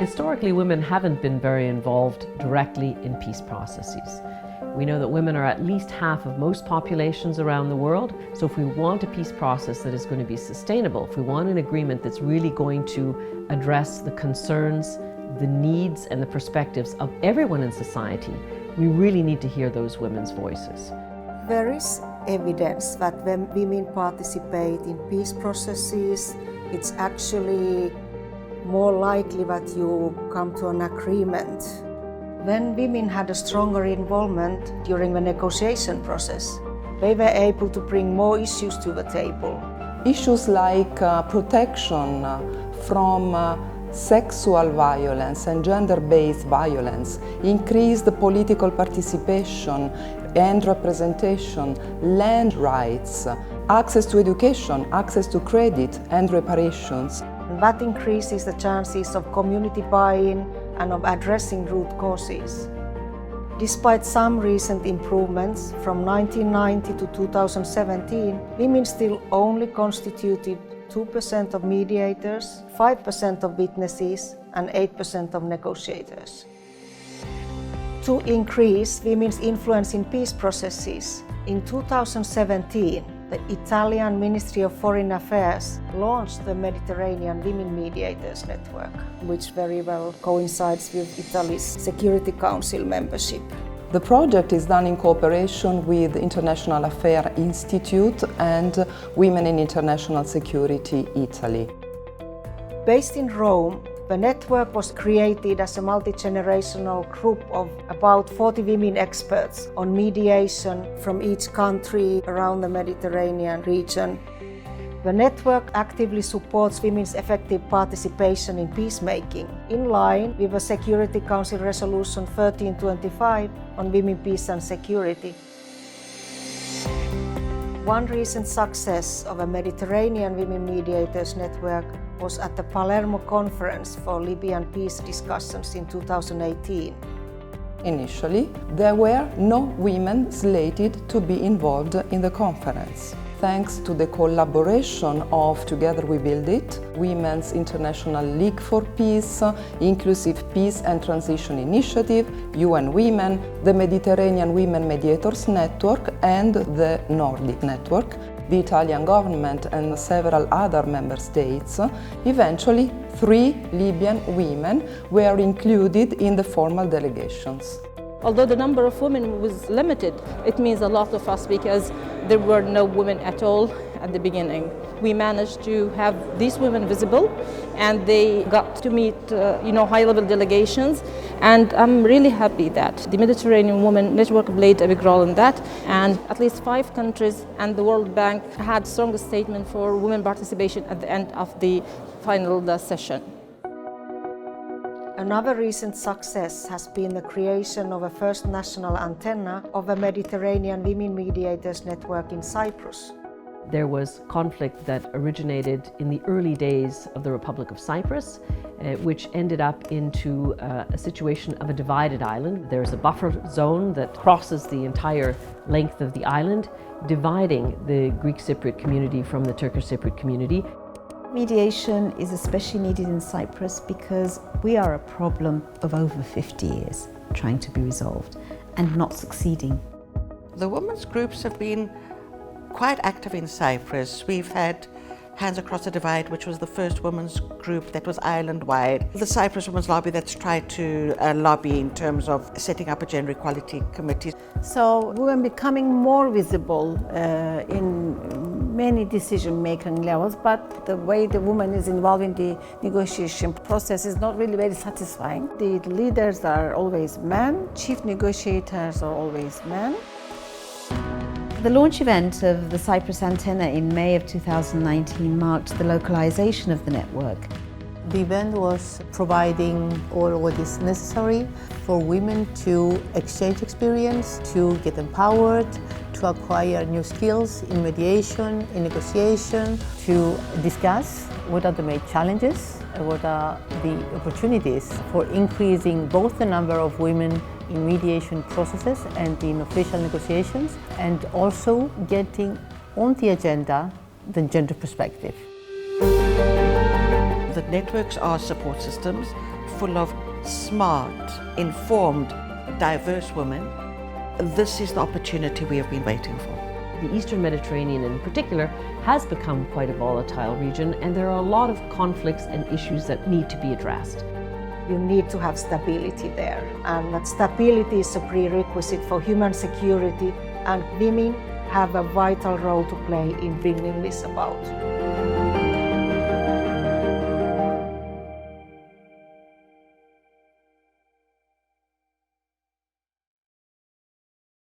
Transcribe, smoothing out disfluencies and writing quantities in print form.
Historically, women haven't been very involved directly in peace processes. We know that women are at least half of most populations around the world, so if we want a peace process that is going to be sustainable, if we want an agreement that's really going to address the concerns, the needs and the perspectives of everyone in society, we really need to hear those women's voices. There is evidence that when women participate in peace processes, it's actually more likely that you come to an agreement. When women had a stronger involvement during the negotiation process, they were able to bring more issues to the table. Issues like protection from sexual violence and gender-based violence, increased political participation and representation, land rights, access to education, access to credit and reparations. That increases the chances of community buy-in and of addressing root causes. Despite some recent improvements from 1990 to 2017, women still only constituted 2% of mediators, 5% of witnesses, and 8% of negotiators. To increase women's influence in peace processes, in 2017, the Italian Ministry of Foreign Affairs launched the Mediterranean Women Mediators Network, which very well coincides with Italy's Security Council membership. The project is done in cooperation with the International Affairs Institute and Women in International Security Italy. Based in Rome, the network was created as a multi-generational group of about 40 women experts on mediation from each country around the Mediterranean region. The network actively supports women's effective participation in peacemaking, in line with the Security Council Resolution 1325 on women, peace and security. One recent success of a Mediterranean Women Mediators Network was at the Palermo Conference for Libyan peace discussions in 2018. Initially, there were no women slated to be involved in the conference. Thanks to the collaboration of Together We Build It, Women's International League for Peace, Inclusive Peace and Transition Initiative, UN Women, the Mediterranean Women Mediators Network and the Nordic Network, the Italian government and several other member states, eventually 3 Libyan women were included in the formal delegations. Although the number of women was limited, it means a lot of us because there were no women at all at the beginning. We managed to have these women visible and they got to meet high-level delegations, and I'm really happy that the Mediterranean Women Network played a big role in that, and at least 5 countries and the World Bank had strong statement for women participation at the end of the final session. Another recent success has been the creation of a first national antenna of the Mediterranean Women Mediators Network in Cyprus. There was conflict that originated in the early days of the Republic of Cyprus, which ended up into a situation of a divided island. There's a buffer zone that crosses the entire length of the island, dividing the Greek Cypriot community from the Turkish Cypriot community. Mediation is especially needed in Cyprus because we are a problem of over 50 years trying to be resolved and not succeeding. The women's groups have been quite active in Cyprus. We've had Hands Across the Divide, which was the first women's group that was island-wide. The Cyprus Women's Lobby that's tried to lobby in terms of setting up a gender equality committee. So women becoming more visible in many decision-making levels, but the way the woman is involved in the negotiation process is not really very satisfying. The leaders are always men, chief negotiators are always men. The launch event of the Cyprus Antenna in May of 2019 marked the localization of the network. The event was providing all what is necessary for women to exchange experience, to get empowered, to acquire new skills in mediation, in negotiation, to discuss what are the main challenges, what are the opportunities for increasing both the number of women in mediation processes and in official negotiations, and also getting on the agenda the gender perspective. The networks are support systems full of smart, informed, diverse women. This is the opportunity we have been waiting for. The Eastern Mediterranean in particular has become quite a volatile region, and there are a lot of conflicts and issues that need to be addressed. You need to have stability there, and that stability is a prerequisite for human security, and women have a vital role to play in bringing this about.